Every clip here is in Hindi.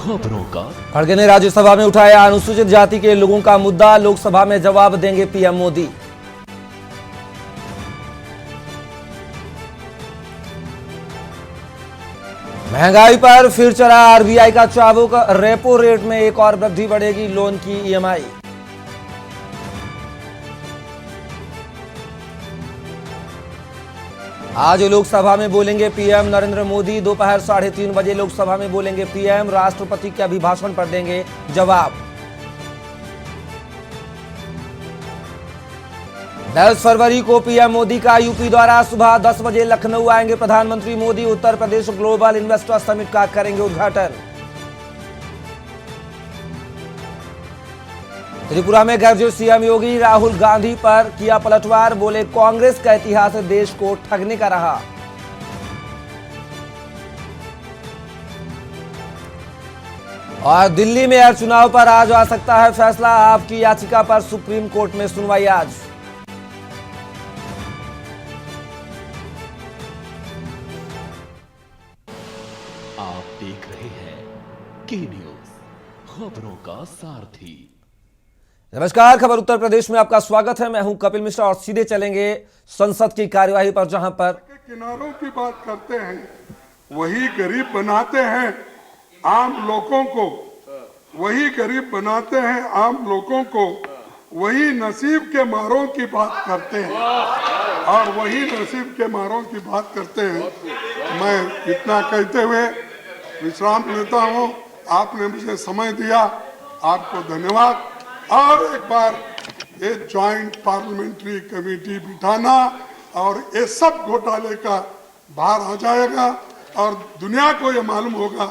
खबरों का। खड़गे ने राज्यसभा में उठाया अनुसूचित जाति के लोगों का मुद्दा, लोकसभा में जवाब देंगे पीएम मोदी। महंगाई पर फिर चढ़ा आरबीआई का चाबुक, रेपो रेट में एक और वृद्धि बढ़ेगी लोन की ईएमआई। आज लोकसभा में बोलेंगे पीएम नरेंद्र मोदी, दोपहर 3:30 बजे लोकसभा में बोलेंगे पीएम, राष्ट्रपति के अभिभाषण पर देंगे जवाब। 10 फरवरी को पीएम मोदी का यूपी दौरा, सुबह 10 बजे लखनऊ आएंगे प्रधानमंत्री Modi, Uttar Pradesh global investor summit का करेंगे उद्घाटन। त्रिपुरा में गरजे सीएम योगी, राहुल गांधी पर किया पलटवार, बोले कांग्रेस का इतिहास देश को ठगने का रहा। और दिल्ली में हर चुनाव पर आज आ सकता है फैसला, आपकी याचिका पर सुप्रीम कोर्ट में सुनवाई आज। आप देख रहे हैं के न्यूज, खबरों का सारथी। नमस्कार, खबर उत्तर प्रदेश में आपका स्वागत है। मैं हूं कपिल मिश्रा और सीधे चलेंगे संसद की कार्यवाही पर, जहां पर किनारों की बात करते हैं, वही गरीब बनाते हैं आम लोगों को, वही गरीब बनाते हैं आम लोगों को, वही नसीब के मारों की बात करते हैं और वही नसीब के मारों की बात करते हैं। मैं इतना कहते हुए विश्राम लेता हूं। आपने मुझे समय दिया, आपको धन्यवाद। और एक बार ये ज्वाइंट पार्लियामेंट्री कमेटी बिठाना और ये सब घोटाले का बाहर आ जाएगा और दुनिया को ये मालूम होगा,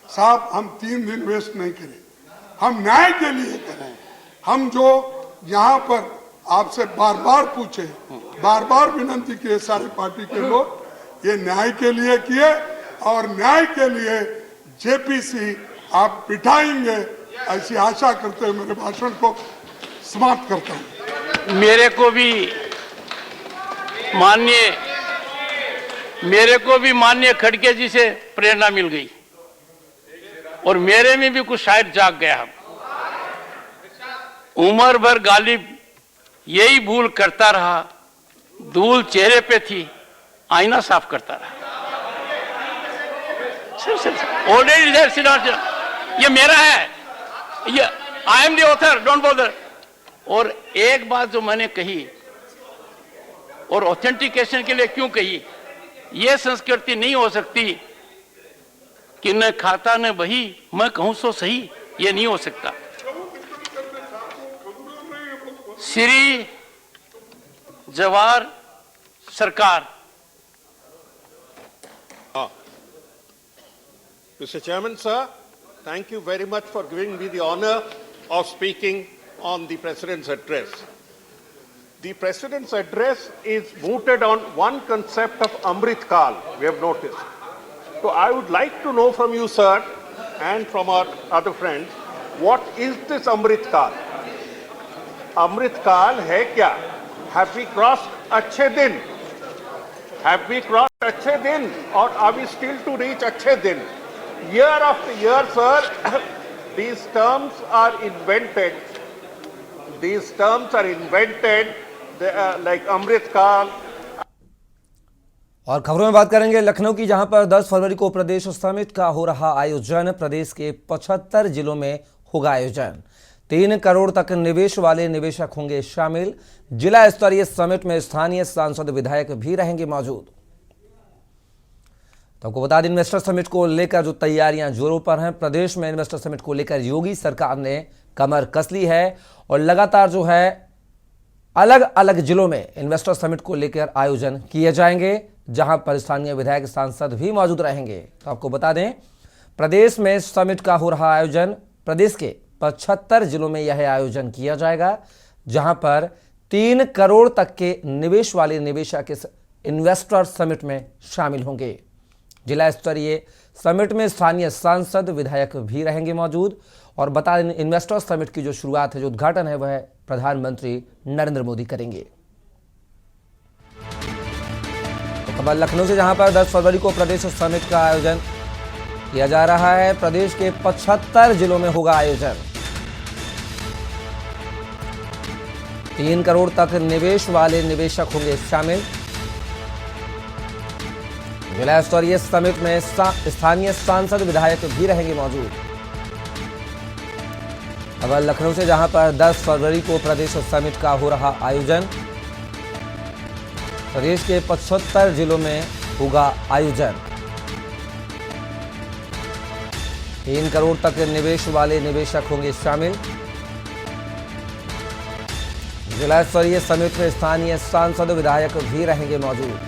साहब हम 3 दिन वेस्ट नहीं करें, हम न्याय के लिए करें। हम जो यहाँ पर आपसे बार बार पूछे, बार बार विनती किए सारी पार्टी के लोग, ये न्याय के लिए किए और न्याय के लिए जेपीसी आप बिठाएंगे, ऐसी आशा करते हुए मेरे भाषण को समाप्त करता हूं। मेरे को भी माननीय खड़गे जी से प्रेरणा मिल गई और मेरे में भी कुछ शायद जाग गया। उम्र भर गालिब यही भूल करता रहा, धूल चेहरे पे थी, आईना साफ करता रहा। ये मेरा है, ये I am the author, don't bother. और एक बात जो मैंने कही और ऑथेंटिकेशन के लिए क्यों कही, ये संस्कृति नहीं हो सकती कि न खाता न बही, मैं कहूं सो सही, ये नहीं हो सकता। श्री जवाहर सरकार। Mr. Chairman, sir, thank you very much for giving me the honor of speaking on the President's address. The President's address is mooted on one concept of Amrit Kal, we have noticed. So I would like to know from you, sir, and from our other friends, what is this Amrit Kal? Amrit Kal hai kya? Have we crossed Achhe Din? Have we crossed Achhe Din? Or are we still to reach Achhe Din? Year after year, sir, these terms are invented. These terms are invented like Amrit Kal. और खबरों में बात करेंगे लखनऊ की, जहां पर 10 फरवरी को प्रदेश समिट का हो रहा आयोजन। प्रदेश के 75 जिलों में होगा आयोजन। 3 करोड़ तक निवेश वाले निवेशक होंगे शामिल। जिला स्तरीय समिट में स्थानीय सांसद विधायक भी रहेंगे मौजूद। तो आपको बता दें, इन्वेस्टर समिट को लेकर जो तैयारियां जोरों पर हैं। प्रदेश में इन्वेस्टर समिट को लेकर योगी सरकार ने कमर कस ली है और लगातार जो है अलग अलग जिलों में इन्वेस्टर समिट को लेकर आयोजन किए जाएंगे, जहां पर स्थानीय विधायक सांसद भी मौजूद रहेंगे। तो आपको बता दें, प्रदेश में समिट का हो रहा आयोजन। प्रदेश के 75 जिलों में यह आयोजन किया जाएगा, जहां पर 3 करोड़ तक के निवेश वाले निवेशक इस इन्वेस्टर समिट में शामिल होंगे। जिला स्तरीय समिट में स्थानीय सांसद विधायक भी रहेंगे मौजूद। और बता दें, इन्वेस्टर समिट की जो शुरुआत है, जो उद्घाटन है, वह प्रधानमंत्री नरेंद्र मोदी करेंगे। तो खबर लखनऊ से, जहां पर 10 फरवरी को प्रदेश समिट का आयोजन किया जा रहा है। प्रदेश के 75 जिलों में होगा आयोजन। 3 करोड़ तक निवेश वाले निवेशक होंगे शामिल। जिला स्तरीय समिट में स्थानीय सांसद विधायक भी रहेंगे मौजूद। अब लखनऊ से जहां पर 10 फरवरी को प्रदेश समिट का हो रहा आयोजन। प्रदेश के 75 जिलों में होगा आयोजन। 3 करोड़ तक निवेश वाले निवेशक होंगे शामिल। जिला स्तरीय समिट में स्थानीय सांसद विधायक भी रहेंगे मौजूद।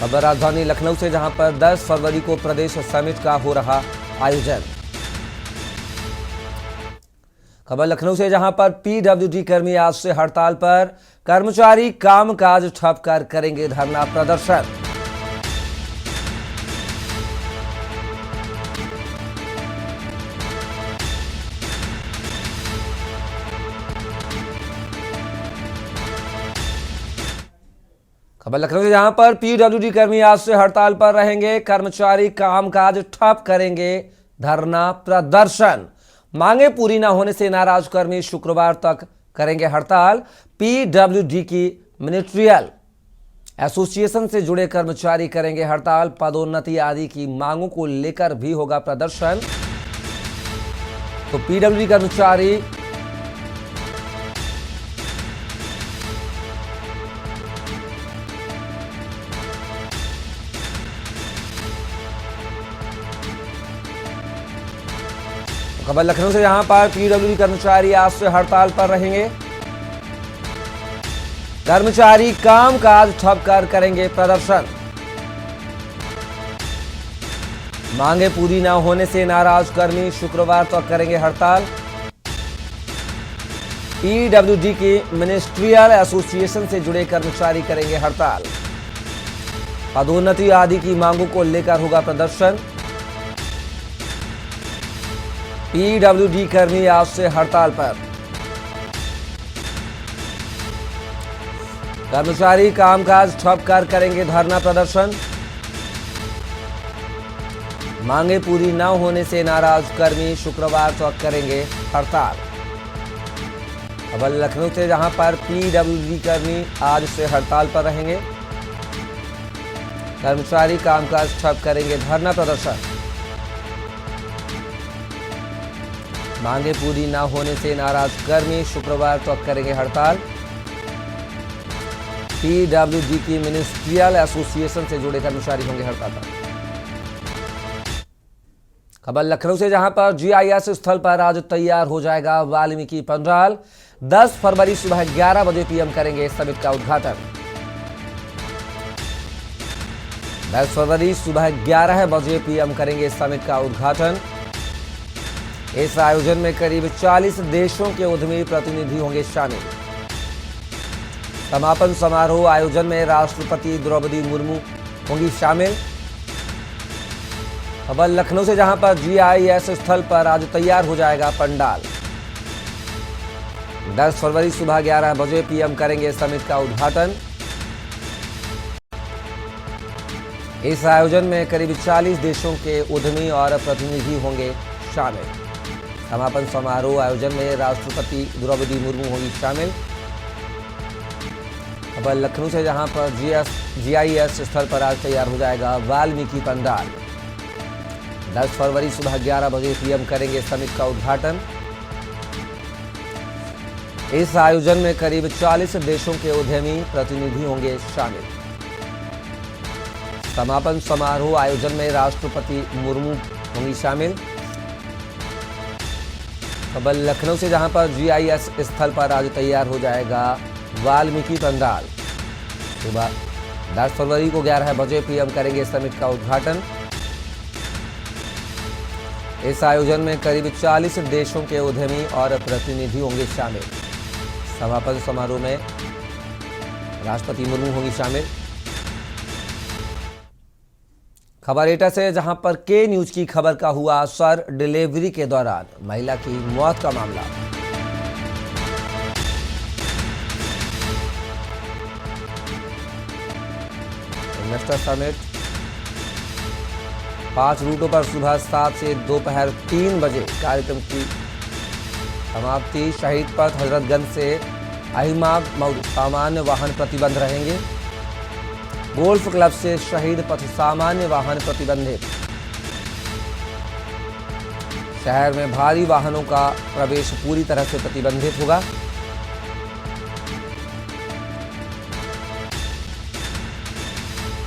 अब राजधानी लखनऊ से जहां पर 10 फरवरी को प्रदेश समिट का हो रहा आयोजन। खबर लखनऊ से जहां पर पीडब्ल्यूडी कर्मी आज से हड़ताल पर। कर्मचारी कामकाज ठप कर करेंगे धरना प्रदर्शन। खबर लखनऊ से जहां पर पीडब्ल्यूडी कर्मी आज से हड़ताल पर रहेंगे। कर्मचारी कामकाज ठप करेंगे धरना प्रदर्शन। मांगे पूरी न होने से नाराज कर्मी शुक्रवार तक करेंगे हड़ताल। पीडब्ल्यूडी की मिनिस्ट्रियल एसोसिएशन से जुड़े कर्मचारी करेंगे हड़ताल। पदोन्नति आदि की मांगों को लेकर भी होगा प्रदर्शन। तो पीडब्ल्यूडी कर्मचारी खबर लखनऊ से यहां पर पीडब्ल्यूडी कर्मचारी आज से हड़ताल पर रहेंगे। कर्मचारी कामकाज ठप कर करेंगे प्रदर्शन। मांगे पूरी न होने से नाराज कर्मी शुक्रवार तक करेंगे हड़ताल। पीडब्ल्यूडी की मिनिस्ट्रियल एसोसिएशन से जुड़े कर्मचारी करेंगे हड़ताल। पदोन्नति आदि की मांगों को लेकर होगा प्रदर्शन। पीडब्ल्यूडी कर्मी आज से हड़ताल पर। कर्मचारी कामकाज ठप कर करेंगे धरना प्रदर्शन। मांगे पूरी न होने से नाराज कर्मी शुक्रवार तक करेंगे हड़ताल। अब लखनऊ से जहां पर पीडब्ल्यूडी कर्मी आज से हड़ताल पर रहेंगे। कर्मचारी कामकाज ठप करेंगे धरना प्रदर्शन। मांगे पूरी न होने से नाराज कर्मी शुक्रवार तक करेंगे हड़ताल। पीडब्ल्यूडी की मिनिस्ट्रियल एसोसिएशन से जुड़े कर्मचारी होंगे हड़ताल पर। खबर लखनऊ से जहां पर जीआईएस स्थल पर आज तैयार हो जाएगा वाल्मीकि पंडाल। 10 फरवरी सुबह 11 बजे पीएम करेंगे समिट का उद्घाटन। 10 फरवरी सुबह 11 बजे पीएम करेंगे समिट का उद्घाटन। इस आयोजन में करीब 40 देशों के उद्यमी प्रतिनिधि होंगे शामिल। समापन समारोह आयोजन में राष्ट्रपति द्रौपदी मुर्मू होंगी शामिल। खबर लखनऊ से जहां पर जीआईएस स्थल पर आज तैयार हो जाएगा पंडाल। 10 फरवरी सुबह 11 बजे पीएम करेंगे समिट का उद्घाटन। इस आयोजन में करीब 40 देशों के उद्यमी और प्रतिनिधि होंगे शामिल। समापन समारोह आयोजन में राष्ट्रपति द्रौपदी मुर्मू होंगी शामिल। अब लखनऊ से जहां पर जीआईएस स्थल पर आज तैयार हो जाएगा वाल्मीकि पंडाल। 10 फरवरी सुबह 11 बजे पीएम करेंगे समिट का उद्घाटन। इस आयोजन में करीब 40 देशों के उद्यमी प्रतिनिधि होंगे शामिल। समापन समारोह आयोजन में राष्ट्रपति मुर्मू होंगी शामिल। खबर लखनऊ से जहां पर जीआईएस स्थल पर आज तैयार हो जाएगा वाल्मीकि पंडाल। सुबह 10 फरवरी को 11 बजे पीएम करेंगे समिट का उद्घाटन। इस आयोजन में करीब 40 देशों के उद्यमी और प्रतिनिधि होंगे शामिल। समापन समारोह में राष्ट्रपति मुर्मू होंगी शामिल। खबर एटा से जहां पर के न्यूज की खबर का हुआ असर। डिलीवरी के दौरान महिला की मौत का मामला। इन्वेस्टर समिट 5 रूटों पर सुबह 7 से दोपहर 3 बजे कार्यक्रम की समाप्ति। शहीद पथ हजरतगंज से अहिमा मऊ सामान्य वाहन प्रतिबंध रहेंगे। गोल्फ क्लब से शहीद पथ सामान्य वाहन प्रतिबंधित। शहर में भारी वाहनों का प्रवेश पूरी तरह से प्रतिबंधित होगा।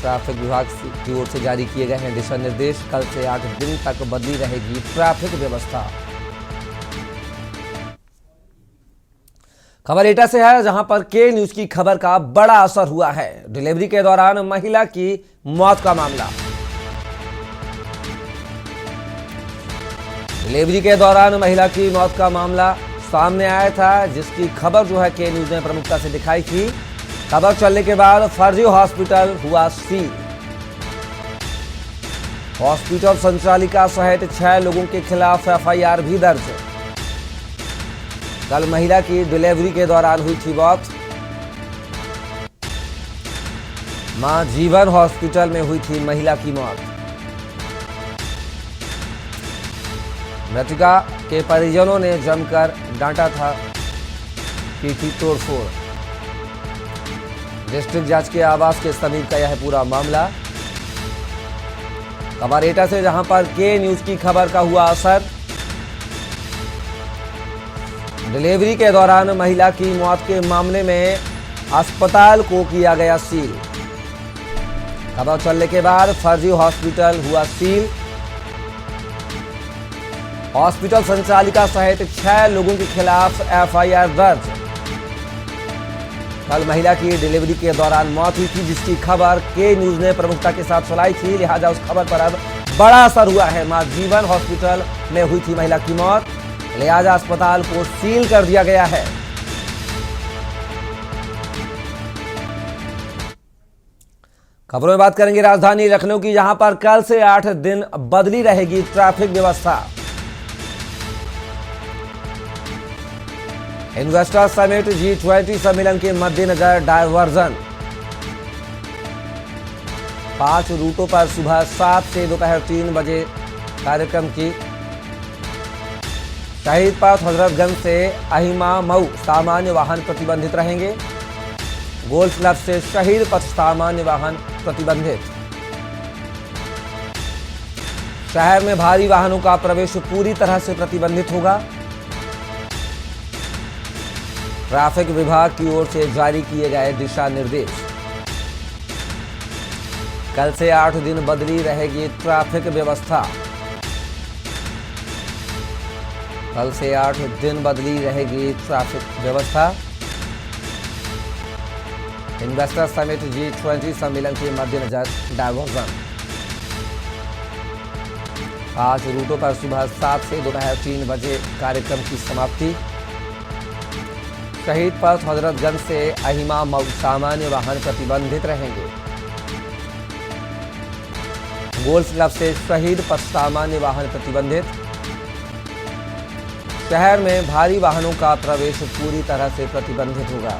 ट्रैफिक विभाग की ओर से जारी किए गए हैं दिशा निर्देश। कल से 8 दिन तक बदली रहेगी ट्रैफिक व्यवस्था। खबर एटा से है, जहां पर के न्यूज की खबर का बड़ा असर हुआ है। डिलीवरी के दौरान महिला की मौत का मामला। डिलीवरी के दौरान महिला की मौत का मामला सामने आया था, जिसकी खबर जो है के न्यूज ने प्रमुखता से दिखाई थी। खबर चलने के बाद फर्जी हॉस्पिटल हुआ सील। हॉस्पिटल संचालिका सहित 6 लोगों के खिलाफ एफआईआर भी दर्ज है। कल महिला की डिलीवरी के दौरान हुई थी मौत। मां जीवन हॉस्पिटल में हुई थी महिला की मौत। मृतका के परिजनों ने जमकर डांटा था, की थी तोड़फोड़। डिस्ट्रिक्ट जज के आवास के समीप का यह पूरा मामला। खबर एटा से, जहां पर के न्यूज की खबर का हुआ असर। डिलीवरी के दौरान महिला की मौत के मामले में अस्पताल को किया गया सील। खबर चलने के बाद फर्जी हॉस्पिटल हुआ सील। हॉस्पिटल संचालिका सहित 6 लोगों के खिलाफ एफआईआर दर्ज। कल महिला की डिलीवरी के दौरान मौत हुई थी, जिसकी खबर के न्यूज ने प्रमुखता के साथ चलाई थी। लिहाजा उस खबर पर अब बड़ा असर हुआ है। मां जीवन हॉस्पिटल में हुई थी महिला की मौत, लिहाजा अस्पताल को सील कर दिया गया है। खबरों में बात करेंगे राजधानी लखनऊ की, जहां पर कल से 8 दिन बदली रहेगी ट्रैफिक व्यवस्था। इन्वेस्टर समिट G20 सम्मेलन के मद्देनजर डायवर्जन। 5 रूटों पर सुबह 7 से दोपहर 3 बजे कार्यक्रम की। शहीद पथ हजरतगंज से अहिमा मऊ सामान्य वाहन प्रतिबंधित रहेंगे। गोल्फ क्लब से शहीद पथ सामान्य वाहन प्रतिबंधित। शहर में भारी वाहनों का प्रवेश पूरी तरह से प्रतिबंधित होगा। ट्रैफिक विभाग की ओर से जारी किए गए दिशा निर्देश। कल से 8 दिन बदली रहेगी ट्रैफिक व्यवस्था। कल से 8 दिन बदली रहेगी ट्रैफिक व्यवस्था। इन्वेस्टर समिट G20 सम्मेलन के मद्देनजर डायवर्जन। 5 रूटों पर सुबह 7 से दोपहर 3 बजे कार्यक्रम की समाप्ति। शहीद पथ हजरतगंज से अहिमा मऊ सामान्य वाहन प्रतिबंधित रहेंगे। गोल्फ क्लब से शहीद पथ सामान्य वाहन प्रतिबंधित। शहर में भारी वाहनों का प्रवेश पूरी तरह से प्रतिबंधित होगा।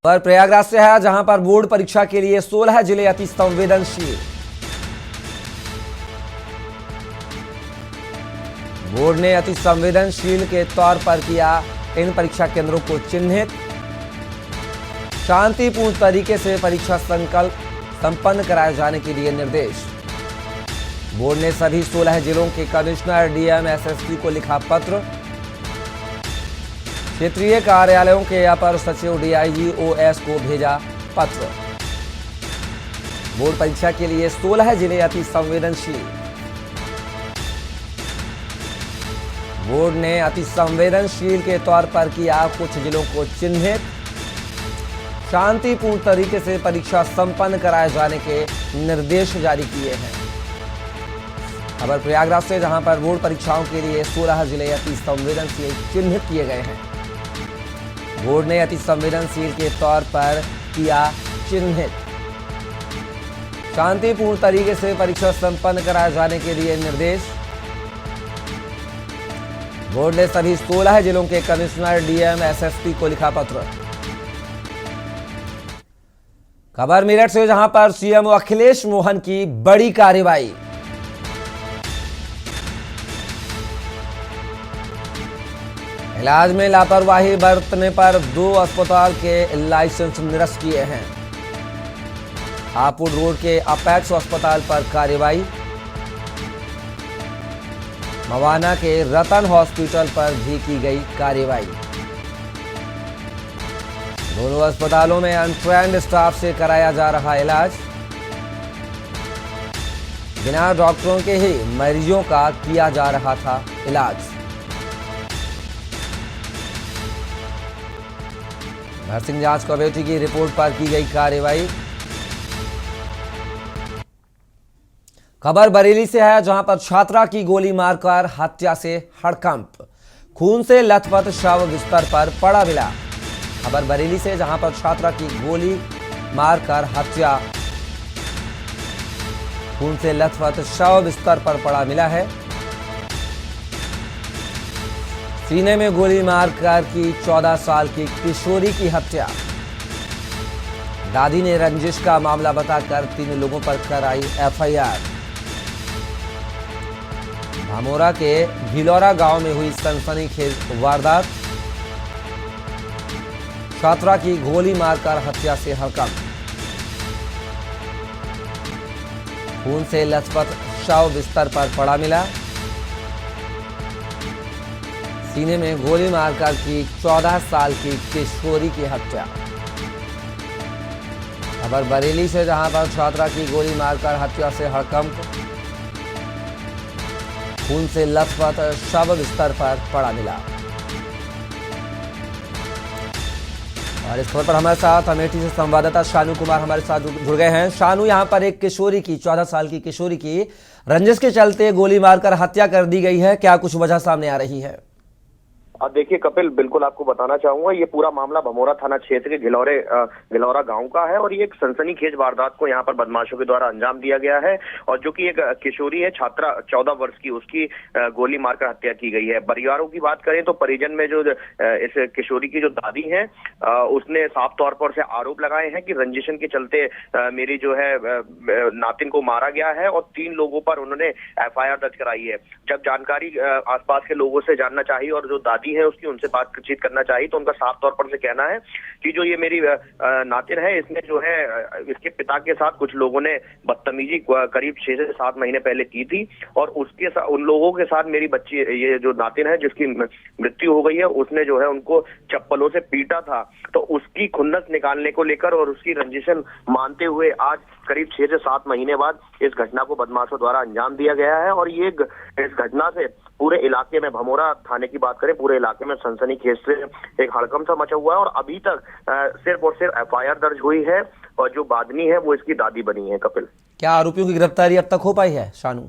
पर प्रयागराज से है, जहां पर बोर्ड परीक्षा के लिए 16 जिले अति संवेदनशील। बोर्ड ने अति संवेदनशील के तौर पर किया इन परीक्षा केंद्रों को चिन्हित। शांतिपूर्ण तरीके से परीक्षा संपन्न कराए जाने के लिए निर्देश। बोर्ड ने सभी 16 जिलों के कमिश्नर, डीएम, एसएसपी को लिखा पत्र। क्षेत्रीय कार्यालयों के अपर सचिव, डीआईजी, ओएस को भेजा पत्र। बोर्ड परीक्षा के लिए 16 जिले अति संवेदनशील। बोर्ड ने अति संवेदनशील के तौर पर किया कुछ जिलों को चिन्हित। शांतिपूर्ण तरीके से परीक्षा संपन्न कराए जाने के निर्देश जारी किए हैं। खबर प्रयागराज से, जहां पर बोर्ड परीक्षाओं के लिए 16 जिले अति संवेदनशील चिन्हित किए गए हैं। बोर्ड ने अति संवेदनशील के तौर पर किया चिन्हित। शांतिपूर्ण तरीके से परीक्षा संपन्न कराए जाने के लिए निर्देश। बोर्ड ने सभी 16 जिलों के कमिश्नर, डीएम, एसएसपी को लिखा पत्र। खबर मेरठ से, जहां पर सीएम अखिलेश मोहन की बड़ी कार्रवाई। इलाज में लापरवाही बरतने पर 2 अस्पताल के लाइसेंस निरस्त किए हैं। हापुड़ रोड के अपेक्स अस्पताल पर कार्रवाई। मवाना के रतन हॉस्पिटल पर भी की गई कार्रवाई। दोनों अस्पतालों में अनट्रेंड स्टाफ से कराया जा रहा इलाज। बिना डॉक्टरों के ही मरीजों का किया जा रहा था इलाज। नर्सिंग जांच कमेटी की रिपोर्ट पर की गई कार्रवाई। खबर बरेली से है, जहां पर छात्रा की गोली मारकर हत्या से हड़कंप। खून से लथपथ शव बिस्तर पर पड़ा मिला। खबर बरेली से, जहां पर छात्रा की गोली मारकर हत्या, खून से लथपथ शव बिस्तर पर पड़ा मिला है। सीने में गोली मारकर की 14 साल की किशोरी की हत्या। दादी ने रंजिश का मामला बताकर 3 लोगों पर कराई एफआईआर। धामोरा के भिलौरा गांव में हुई सनसनीखेज वारदात। छात्रा की गोली मारकर हत्या से हड़कंप। खून से लथपथ शव बिस्तर पर पड़ा मिला। सीने में गोली मारकर की 14 साल की किशोरी की हत्या। खबर बरेली से, जहां पर छात्रा की गोली मारकर हत्या से हड़कंप। खून से लथपथ शव बिस्तर पर पड़ा मिला। और इस खबर पर हमारे साथ अमेठी से संवाददाता शानू कुमार हमारे साथ जुड़ गए हैं। शानू, यहां पर एक किशोरी की, 14 साल की किशोरी की रंजिश के चलते गोली मारकर हत्या कर दी गई है। क्या कुछ वजह सामने आ रही है? देखिए कपिल, बिल्कुल आपको बताना चाहूंगा, ये पूरा मामला भमोरा थाना क्षेत्र के गिलौरा गांव का है और ये एक सनसनीखेज वारदात को यहाँ पर बदमाशों के द्वारा अंजाम दिया गया है। और जो कि एक किशोरी है, छात्रा 14 वर्ष की, उसकी गोली मारकर हत्या की गई है। परिवारों की बात करें तो परिजन में जो इस किशोरी की जो दादी है, उसने साफ तौर पर से आरोप लगाए हैं कि रंजिशन के चलते मेरी जो है नातिन को मारा गया है और 3 लोगों पर उन्होंने एफआईआर दर्ज कराई है। जब जानकारी आसपास के लोगों से जानना चाहिए और जो दादी है उसकी उनसे बातचीत करना चाहिए, तो उनका साफ तौर पर से कहना है कि जो ये मेरी नातिन है, इसने जो है इसके पिता के साथ कुछ लोगों ने बदतमीजी करीब 6 से 7 महीने पहले की थी और उसके साथ, उन लोगों के साथ मेरी बच्ची, ये जो नातिन है जिसकी मृत्यु हो गई है, उसने जो है उनको चप्पलों से पीटा था। तो उसकी खुन्नस निकालने को लेकर और उसकी रंजिशन मानते हुए आज करीब 6 से 7 महीने बाद इस घटना को बदमाशों द्वारा अंजाम दिया गया है। और ये इस घटना से पूरे इलाके में, भमोरा थाने की बात करें, पूरे इलाके में सनसनीखेज से एक हड़कंप सा मचा हुआ है। और अभी तक सिर्फ और सिर्फ एफआईआर दर्ज हुई है और जो बादनी है वो इसकी दादी बनी है। कपिल, क्या आरोपियों की गिरफ्तारी अब तक हो पाई है? शानू,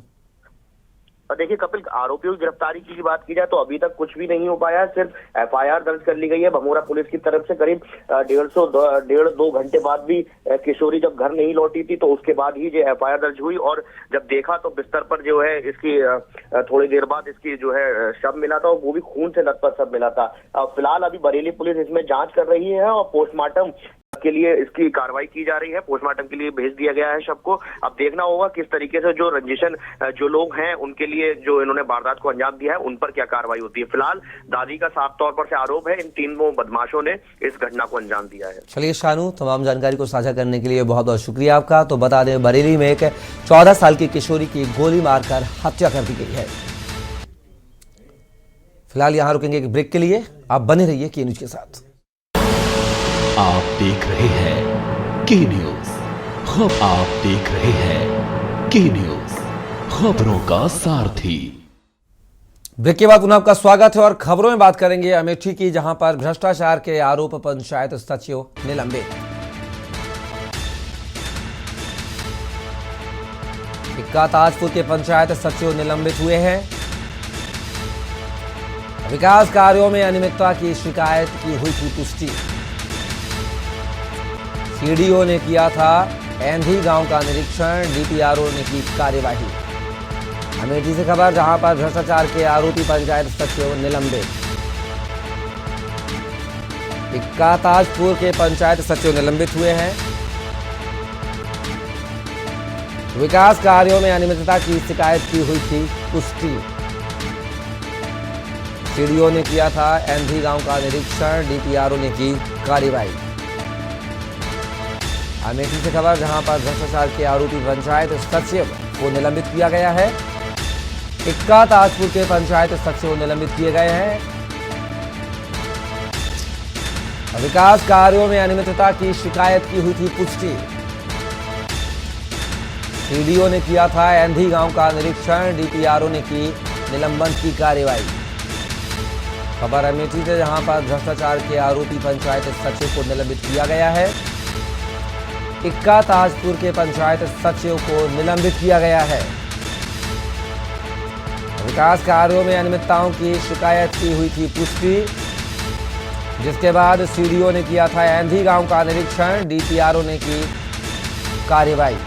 देखिए कपिल, आरोपियों की गिरफ्तारी की बात की जाए तो अभी तक कुछ भी नहीं हो पाया। सिर्फ एफआईआर दर्ज कर ली गई है भमोरा पुलिस की तरफ से। करीब 1.5-2 घंटे बाद भी किशोरी जब घर नहीं लौटी थी तो उसके बाद ही जो एफआईआर दर्ज हुई। और जब देखा तो बिस्तर पर जो है इसकी थोड़ी देर बाद इसकी जो है शव मिला था, वो भी खून से लथपथ शव मिला था। फिलहाल अभी बरेली पुलिस इसमें जांच कर रही है और पोस्टमार्टम के लिए इसकी कार्रवाई की जा रही है। पोस्टमार्टम के लिए भेज दिया गया है शव को। अब देखना होगा किस तरीके से जो रंजिशन जो लोग हैं उनके लिए जो इन्होंने वारदात को अंजाम दिया है उन पर क्या कार्रवाई होती है। फिलहाल दादी का साफ तौर पर से आरोप है इन 3 बदमाशों ने इस घटना को अंजाम दिया है। चलिए शानू, तमाम जानकारी को साझा करने के लिए बहुत बहुत शुक्रिया आपका। तो बता दें, बरेली में एक 14 साल की किशोरी की गोली मारकर हत्या कर दी गई है। फिलहाल यहां रुकेंगे एक ब्रेक के लिए। आप बने रहिए के न्यूज के साथ। आप देख रहे हैं के न्यूज। आप देख रहे हैं के न्यूज, खबरों का सारथी। ब्रेक के बाद पुनः आपका स्वागत है और खबरों में बात करेंगे अमेठी की, जहां पर भ्रष्टाचार के आरोप पंचायत सचिव निलंबित। इक्का ताजपुर के पंचायत सचिव निलंबित हुए हैं। विकास कार्यों में अनियमितता की शिकायत की हुई थी पुष्टि। सीडीओ ने किया था एंधी गांव का निरीक्षण, डीपीआरओ ने की कार्यवाही। अमेठी से खबर, जहां पर भ्रष्टाचार के आरोपी पंचायत सचिव निलंबित। इक्का ताजपुर के पंचायत सचिव निलंबित हुए हैं। विकास कार्यों में अनियमितता की शिकायत की हुई थी पुष्टि। सीडीओ ने किया था एंधी गांव का निरीक्षण, डीपीआरओ ने की कार्रवाई। अमेठी से खबर, जहां पर भ्रष्टाचार के आरोपी पंचायत सचिव को निलंबित किया गया है। इक्का ताजपुर के पंचायत सचिव निलंबित किए गए हैं। विकास कार्यों में अनियमितता की शिकायत की हुई थी पुष्टि। सीडीओ ने किया था एंधी गांव का निरीक्षण, डीपीआरओ ने की निलंबन की कार्रवाई। खबर अमेठी से, जहां पर भ्रष्टाचार के आरोपी पंचायत सचिव को निलंबित किया गया है। इक्का ताजपुर के पंचायत सचिव को निलंबित किया गया है। विकास कार्यों में अनियमितताओं की शिकायत की हुई थी पुष्टि, जिसके बाद सीडीओ ने किया था एंधी गांव का निरीक्षण, डीपीआरओ ने की कार्रवाई।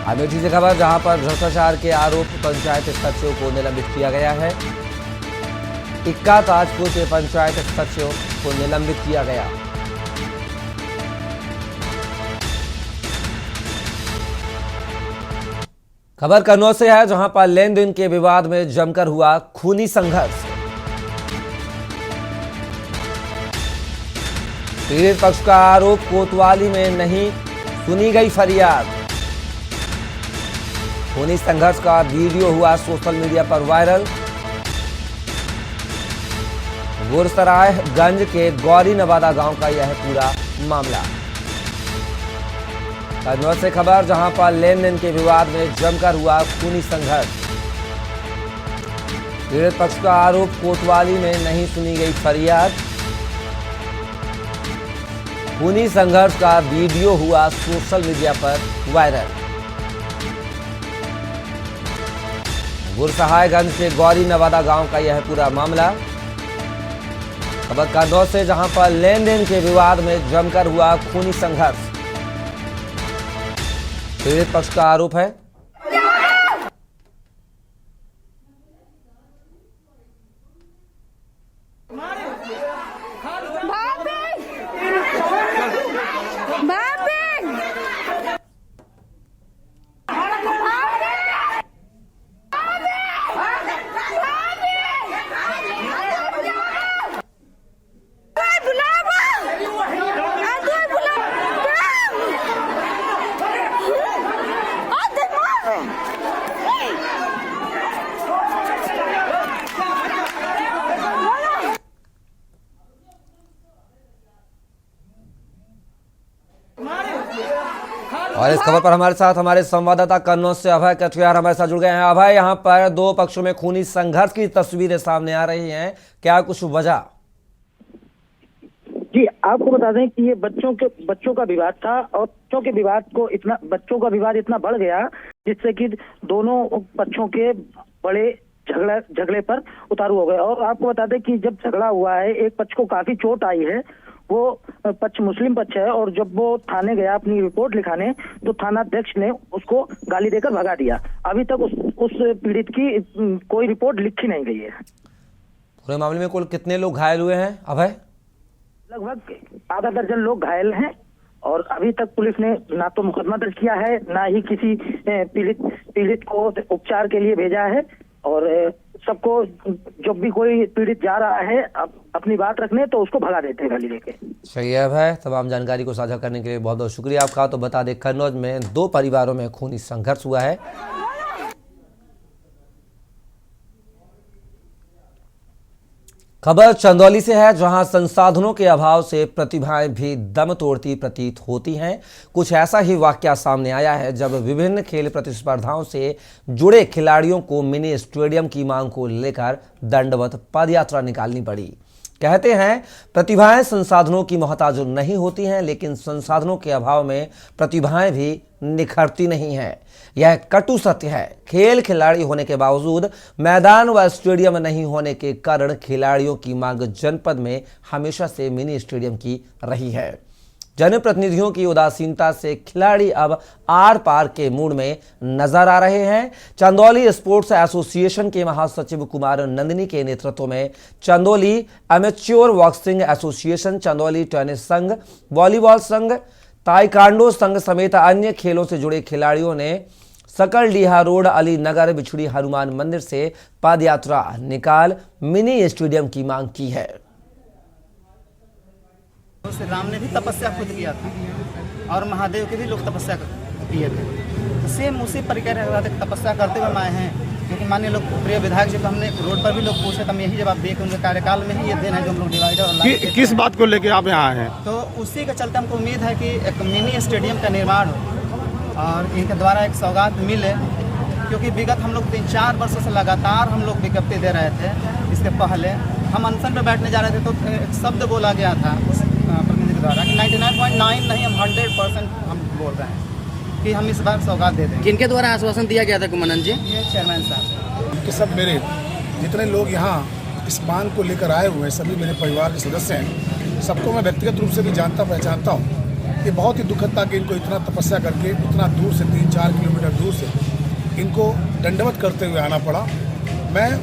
अमेठी से खबर, जहां पर भ्रष्टाचार के आरोप पंचायत सचिव को निलंबित किया गया है। इक्का ताजपुर के पंचायत सचिव को निलंबित किया गया। खबर कन्नौज से है, जहां पर लेन देन के विवाद में जमकर हुआ खूनी संघर्ष। पीड़ित पक्ष का आरोप, कोतवाली में नहीं सुनी गई फरियाद। खूनी संघर्ष का वीडियो हुआ सोशल मीडिया पर वायरल। गुरसरायगंज के गौरी नवादा गांव का यह पूरा मामला। कन्नौज से खबर, जहां पर लेन देन के विवाद में जमकर हुआ खूनी संघर्ष। पीड़ित पक्ष का आरोप, कोतवाली में नहीं सुनी गई फरियाद। खूनी संघर्ष का वीडियो हुआ सोशल मीडिया पर वायरल। गुरसरायगंज के गौरी नवादा गांव का यह पूरा मामला। खबर कन्नौज से, जहां पर लेन देन के विवाद में जमकर हुआ खूनी संघर्ष। पीड़ित पक्ष का आरोप है और इस खबर पर हमारे साथ हमारे संवाददाता कन्नौज से अभय कटियार हमारे साथ जुड़ गए हैं। अभय, यहाँ पर दो पक्षों में खूनी संघर्ष की तस्वीरें सामने आ रही हैं, क्या कुछ वजह? जी, आपको बता दें कि ये बच्चों का विवाद था और बच्चों का विवाद इतना बढ़ गया जिससे कि दोनों पक्षों के बड़े झगड़े पर उतारू हो गए। और आपको बता दें कि जब झगड़ा हुआ है, एक पक्ष को काफी चोट आई है, वो पक्ष मुस्लिम पक्ष है, और जब वो थाने गया अपनी रिपोर्ट लिखाने तो थानाध्यक्ष ने उसको गाली देकर भगा दिया। अभी तक उस पीड़ित की कोई रिपोर्ट लिखी नहीं गई है। पूरे मामले में कुल कितने लोग घायल हुए हैं अभय? लगभग आधा दर्जन लोग घायल हैं और अभी तक पुलिस ने ना तो मुकदमा दर्ज किया है, ना ही किसी पीड़ित को उपचार के लिए भेजा है। और सबको, जब भी कोई पीड़ित जा रहा है अपनी बात रखने, तो उसको भगा देते हैं गाली देके। सही है भाई, तमाम जानकारी को साझा करने के लिए बहुत बहुत शुक्रिया आपका। तो बता दें, कन्नौज में दो परिवारों में खूनी संघर्ष हुआ है। खबर चंदौली से है, जहां संसाधनों के अभाव से प्रतिभाएं भी दम तोड़ती प्रतीत होती हैं। कुछ ऐसा ही वाकया सामने आया है जब विभिन्न खेल प्रतिस्पर्धाओं से जुड़े खिलाड़ियों को मिनी स्टेडियम की मांग को लेकर दंडवत पदयात्रा निकालनी पड़ी। कहते हैं, प्रतिभाएं संसाधनों की मोहताज नहीं होती हैं, लेकिन संसाधनों के अभाव में प्रतिभाएं भी निखरती नहीं हैं। यह कटु सत्य है। खेल खिलाड़ी होने के बावजूद मैदान व स्टेडियम नहीं होने के कारण खिलाड़ियों की मांग जनपद में हमेशा से मिनी स्टेडियम की रही है। जनप्रतिनिधियों की उदासीनता से खिलाड़ी अब आर पार के मूड में नजर आ रहे हैं। चंदौली स्पोर्ट्स एसोसिएशन के महासचिव कुमार नंदिनी के नेतृत्व में Chandauli amateur boxing association, Chandauli tennis संघ, वॉलीबॉल संघ, ताइक्वांडो संघ समेत अन्य खेलों से जुड़े खिलाड़ियों ने सकलडीहा रोड अली नगर बिछुड़ी हनुमान मंदिर से पदयात्रा निकाल मिनी स्टेडियम की मांग की है। श्री राम ने भी तपस्या खुद किया था और महादेव के भी लोग तपस्या किए थे, तो सेम उसी प्रकार तपस्या करते हुए हम आए हैं। क्योंकि माननीय लोग प्रिय विधायक जी को हमने रोड पर भी लोग पूछे तो हम यही जवाब दिए कि उनके कार्यकाल में ही ये दिन है जो हम लोग डिवाइडर किस बात को लेकर आप यहाँ आए हैं? तो उसी के चलते हमको उम्मीद है कि एक मिनी स्टेडियम का निर्माण हो और इनके द्वारा एक सौगात मिले। क्योंकि विगत हम लोग 3-4 वर्षों से लगातार हम लोग विज्ञप्ति दे रहे थे। इसके पहले हम अनशन पर बैठने जा रहे थे तो एक शब्द बोला गया था उस प्रतिनिधि के द्वारा कि 99.9 नहीं, हम 100% हम बोल रहे हैं कि हम इस बार सौगात दे देंगे। किनके द्वारा आश्वासन दिया गया था कुमानंद जी? ये चेयरमैन साहब कि सब मेरे जितने लोग यहाँ इस मांग को लेकर आए हुए हैं, सभी मेरे परिवार के सदस्य हैं। सबको मैं व्यक्तिगत रूप से भी जानता पहचानता हूँ। ये बहुत ही दुखद था कि इनको इतना तपस्या करके इतना दूर से 3-4 किलोमीटर दूर से इनको दंडवत करते हुए आना पड़ा।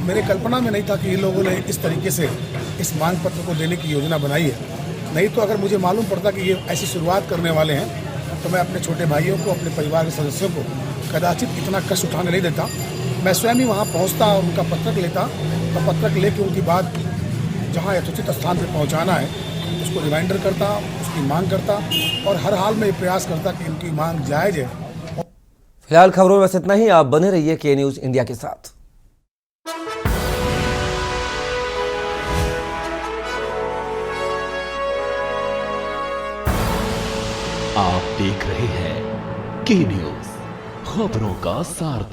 मेरे कल्पना में नहीं था कि ये लोगों ने इस तरीके से इस मांग पत्र को देने की योजना बनाई है। नहीं तो अगर मुझे मालूम पड़ता कि ये ऐसी शुरुआत करने वाले हैं तो मैं अपने छोटे भाइयों को, अपने परिवार के सदस्यों को कदाचित इतना कष्ट उठाने नहीं देता। मैं स्वयं ही वहाँ पहुँचता और उनका पत्रक लेता, तो पत्रक लेके उनकी बात जहाँ यथोचित स्थान पर पहुँचाना है उसको रिमाइंडर करता, उसकी मांग करता और हर हाल में ये प्रयास करता कि इनकी मांग जायज़ है। फिलहाल खबरों में बस इतना ही। आप बने रहिए के न्यूज़ इंडिया के साथ। आप देख रहे हैं के न्यूज़, खबरों का सारथी।